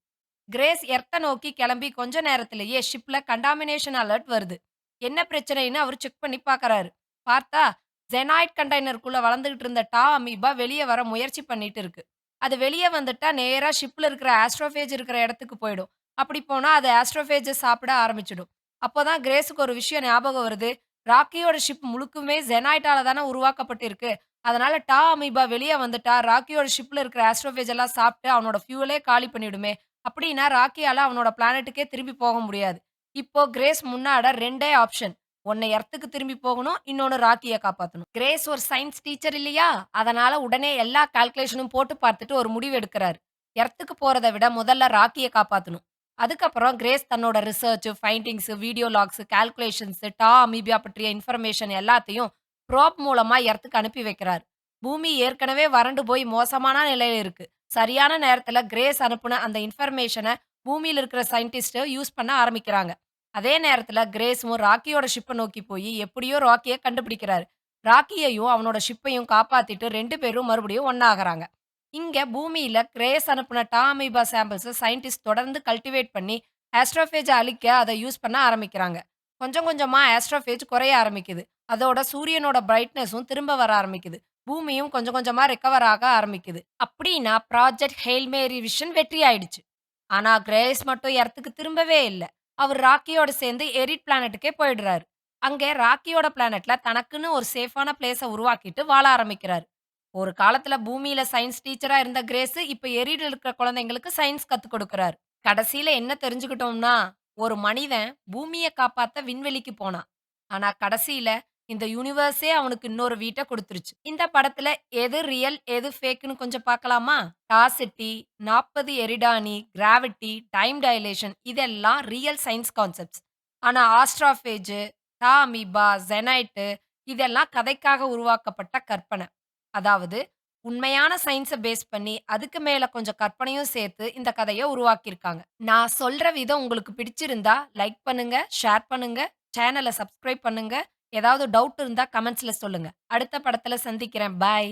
கிரேஸ் எர்த்த நோக்கி கிளம்பி கொஞ்ச நேரத்திலேயே ஷிப்ல கண்டாமினேஷன் அலர்ட் வருது. என்ன பிரச்சனைன்னு அவரு செக் பண்ணி பார்க்கறாரு. பார்த்தா ஜெனாய்ட் கண்டெய்னருக்குள்ள வளர்ந்துகிட்டு இருந்த டா அமீபா வெளிய வர முயற்சி பண்ணிட்டு இருக்கு. அது வெளிய வந்துட்டா நேரா ஷிப்ல இருக்கிற ஆஸ்ட்ரோஃபேஜ் இருக்கிற இடத்துக்கு போயிடும். அப்படி போனா அது ஆஸ்ட்ரோஃபேஜ சாப்பிட ஆரம்பிச்சுடும். அப்போதான் கிரேஸுக்கு ஒரு விஷயம் ஞாபகம் வருது. ராக்கியோட ஷிப் முழுக்குமே ஜெனாய்ட்டால தானே உருவாக்கப்பட்டிருக்கு. அதனால டா அமீபா வெளிய வந்துட்டா ராக்கியோட ஷிப்ல இருக்கிற ஆஸ்ட்ரோஃபேஜ் எல்லாம் சாப்பிட்டு அவனோட ஃபியூவலே காலி பண்ணிடுமே. அப்படின்னா ராக்கியால அவனோட பிளானெட்டுக்கே திரும்பி போக முடியாது. இப்போ கிரேஸ் முன்னாட 2டே ஆப்ஷன். ஒண்ணு எர்த்துக்கு திரும்பி போகணும். இன்னொன்னு ராக்கிய காப்பாத்தணும். கிரேஸ் ஒரு சயன்ஸ் டீச்சர் இல்லையா? அதனால உடனே எல்லா கால்குலேஷனும் போட்டு பார்த்துட்டு ஒரு முடிவு எடுக்குறாரு. எர்த்துக்கு போறத விட முதல்ல ராக்கிய காப்பாத்தணும். அதுக்கப்புறம் கிரேஸ் தன்னோட research, findings, video logs, calculations, டா அமீபியா பற்றிய இன்ஃபர்மேஷன் எல்லாத்தையும் ப்ரோப் மூலமா எர்த்துக்கு அனுப்பி வைக்கிறார். பூமி ஏற்கனவே வறண்டு போய் மோசமான நிலையில இருக்கு. சரியான நேரத்துல கிரேஸ் அனுப்புன அந்த இன்ஃபர்மேஷன பூமியில இருக்கிற சயின்டிஸ்ட் யூஸ் பண்ண ஆரம்பிக்கிறாங்க. அதே நேரத்துல கிரேஸும் ராக்கியோட ஷிப்ப நோக்கி போய் எப்படியோ ராக்கிய கண்டுபிடிக்கிறாரு. ராக்கியையும் அவனோட ஷிப்பையும் காப்பாத்திட்டு 2 பேரும் மறுபடியும் ஒண்ணாகுறாங்க. இங்க பூமியில கிரேஸ் அனுப்புன டாமீபா சாம்பிள்ஸ சயின்டிஸ்ட் தொடர்ந்து கல்டிவேட் பண்ணி ஆஸ்ட்ரோஃபேஜ அழிக்க அத யூஸ் பண்ண ஆரம்பிக்கிறாங்க. கொஞ்சம் கொஞ்சமா ஆஸ்ட்ரோஃபேஜ் குறைய ஆரம்பிக்குது. அதோட சூரியனோட பிரைட்னஸும் திரும்ப வர ஆரம்பிக்குது. பூமியும் கொஞ்சம் கொஞ்சமா ரெக்கவர் ஆக ஆரம்பிக்குது. அப்படின்னா ப்ராஜெக்ட் ஹெயில் மேரி விஷன் வெற்றி ஆயிடுச்சு. ஆனா கிரேஸ் மட்டும் எர்த்துக்கு திரும்பவே இல்ல. அவர் ராக்கியோட சேர்ந்து எரிட் பிளானெட்டுக்கே போயிடுறாரு. அங்கே ராக்கியோட பிளானெட்ல தனக்குன்னு ஒரு சேஃபான பிளேஸ உருவாக்கிட்டு வாழ ஆரம்பிக்கிறாரு. ஒரு காலத்துல பூமியில சயின்ஸ் டீச்சரா இருந்த கிரேஸ், இப்ப எரிட்ல இருக்கிற குழந்தைங்களுக்கு சயின்ஸ் கத்துக் கொடுக்கிறாரு. கடைசியில என்ன தெரிஞ்சுக்கிட்டோம்னா, ஒரு மனிதன் பூமிய காப்பாத்த விண்வெளிக்கு போனான். ஆனா கடைசியில இந்த யுனிவர்ஸே அவனுக்கு இன்னொரு வீட்ட குடுத்துருச்சு. இந்த படத்துல எது ரியல், எது ஃபேக்ன்னு கொஞ்சம் பார்க்கலாமா? டாசிட்டி, 40 எரிடானி, கிராவிட்டி, டைம் டைலேஷன் இதெல்லாம் ரியல் சயன்ஸ் கான்செப்ட்ஸ். ஆனா ஆஸ்ட்ராஃபேஜ், டா அமீபா, ஜெனைட்டு இதெல்லாம் கதைக்காக உருவாக்கப்பட்ட கற்பனை. அதாவது உண்மையான சயின்ஸ பேஸ் பண்ணி, அதுக்கு மேல கொஞ்சம் கற்பனையும் சேர்த்து இந்த கதைய உருவாக்கியிருக்காங்க. நான் சொல்ற விதம் உங்களுக்கு பிடிச்சிருந்தா, லைக் பண்ணுங்க, ஷேர் பண்ணுங்க, சேனல சப்ஸ்கிரைப் பண்ணுங்க. ஏதாவது டவுட் இருந்தா கமெண்ட்ஸ்ல சொல்லுங்க. அடுத்த படத்துல சந்திக்கிறேன். பாய்.